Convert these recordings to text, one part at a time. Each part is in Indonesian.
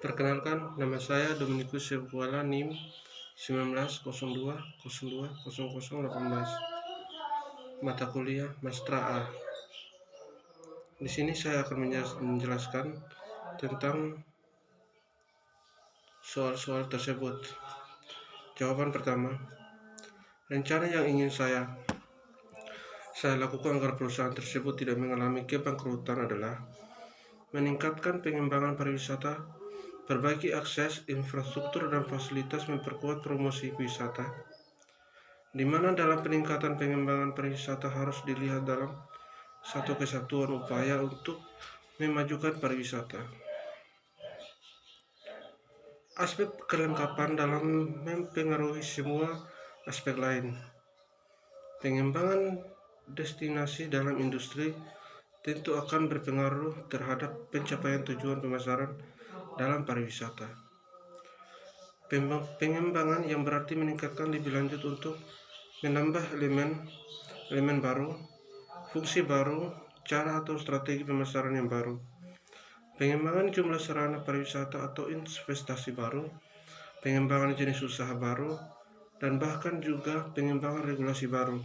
Perkenalkan, nama saya Dominikus Sirkuala NIM 1902020018. Mata kuliah Mastra A. Di sini saya akan menjelaskan tentang soal-soal tersebut. Jawaban pertama, rencana yang ingin saya lakukan agar perusahaan tersebut tidak mengalami kebangkrutan adalah meningkatkan pengembangan pariwisata, perbaiki akses, infrastruktur, dan fasilitas, memperkuat promosi wisata, di mana dalam peningkatan pengembangan pariwisata harus dilihat dalam satu kesatuan upaya untuk memajukan pariwisata. Aspek kelengkapan dalam mempengaruhi semua aspek lain. Pengembangan destinasi dalam industri tentu akan berpengaruh terhadap pencapaian tujuan pemasaran dalam pariwisata. Pengembangan yang berarti meningkatkan lebih lanjut untuk menambah elemen baru, fungsi baru, cara atau strategi pemasaran yang baru. Pengembangan jumlah sarana pariwisata atau investasi baru, pengembangan jenis usaha baru, dan bahkan juga pengembangan regulasi baru.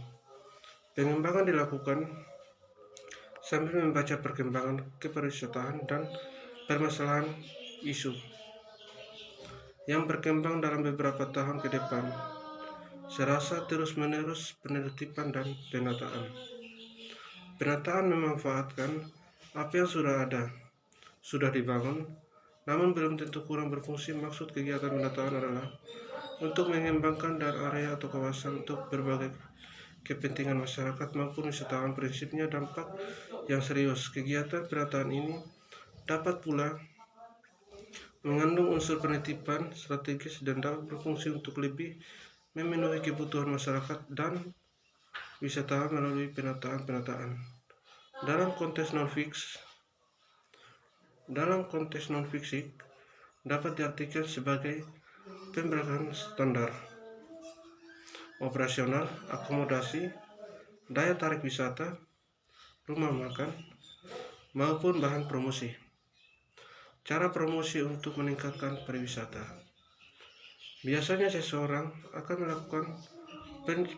Pengembangan dilakukan sambil membaca perkembangan kepariwisataan dan permasalahan isu yang berkembang dalam beberapa tahun ke depan, serasa terus-menerus penertiban dan penataan. Penataan memanfaatkan apa yang sudah dibangun, namun belum tentu kurang berfungsi. Maksud kegiatan penataan adalah untuk mengembangkan area atau kawasan untuk berbagai kepentingan masyarakat maupun wisatawan. Prinsipnya dampak yang serius. Kegiatan penataan ini dapat pula mengandung unsur penertiban strategis dan dapat berfungsi untuk lebih memenuhi kebutuhan masyarakat dan wisatawan melalui penataan. Dalam konteks non-fisik dapat diartikan sebagai pemberlakuan standar operasional, akomodasi, daya tarik wisata, rumah makan, maupun bahan promosi. Cara promosi untuk meningkatkan pariwisata. Biasanya seseorang akan melakukan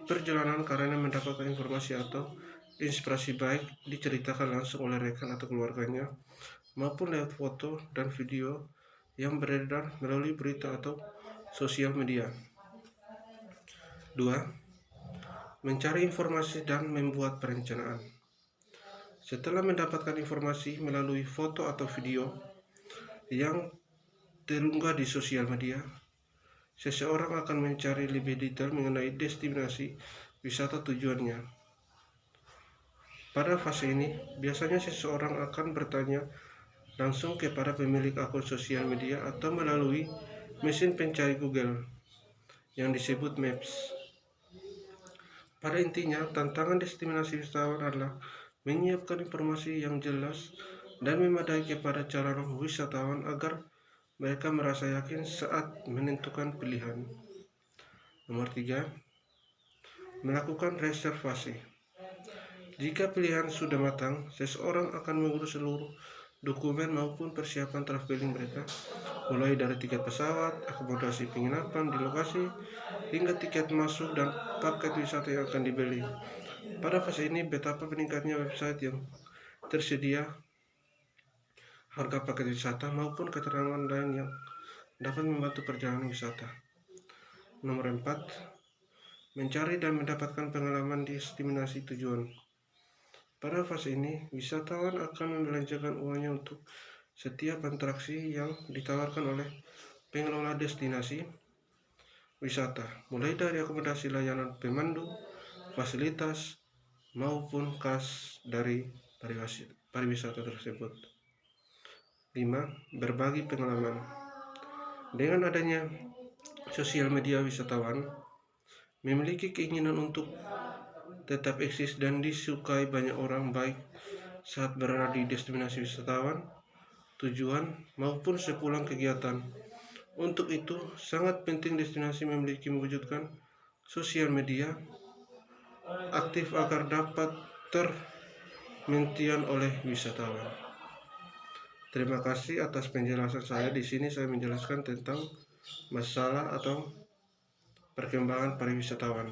perjalanan karena mendapatkan informasi atau inspirasi, baik diceritakan langsung oleh rekan atau keluarganya maupun lewat foto dan video yang beredar melalui berita atau sosial media. 2. Mencari informasi dan membuat perencanaan. Setelah mendapatkan informasi melalui foto atau video yang terunggah di sosial media, seseorang akan mencari lebih detail mengenai destinasi wisata tujuannya. Pada fase ini, biasanya seseorang akan bertanya langsung kepada pemilik akun sosial media atau melalui mesin pencari Google yang disebut Maps. Pada intinya, tantangan destinasi wisatawan adalah menyiapkan informasi yang jelas dan memadai kepada calon wisatawan agar mereka merasa yakin saat menentukan pilihan. Nomor 3. Melakukan reservasi. Jika pilihan sudah matang, seseorang akan mengurus seluruh dokumen maupun persiapan traveling mereka, mulai dari tiket pesawat, akomodasi penginapan di lokasi, hingga tiket masuk dan paket wisata yang akan dibeli. Pada fase ini, betapa meningkatnya website yang tersedia, harga paket wisata, maupun keterangan lain yang dapat membantu perjalanan wisata. Nomor 4. Mencari dan mendapatkan pengalaman di destinasi tujuan. Pada fase ini, wisatawan akan membelanjakan uangnya untuk setiap interaksi yang ditawarkan oleh pengelola destinasi wisata, mulai dari akomodasi, layanan pemandu, fasilitas, maupun kas dari pariwisata tersebut. 5. Berbagi pengalaman. Dengan adanya sosial media, wisatawan memiliki keinginan untuk tetap eksis dan disukai banyak orang, baik saat berada di destinasi wisatawan tujuan maupun sepulang kegiatan. Untuk itu, sangat penting destinasi memiliki mewujudkan sosial media aktif agar dapat termentian oleh wisatawan. Terima kasih atas penjelasan saya. Di sini saya menjelaskan tentang masalah atau perkembangan pariwisatawan.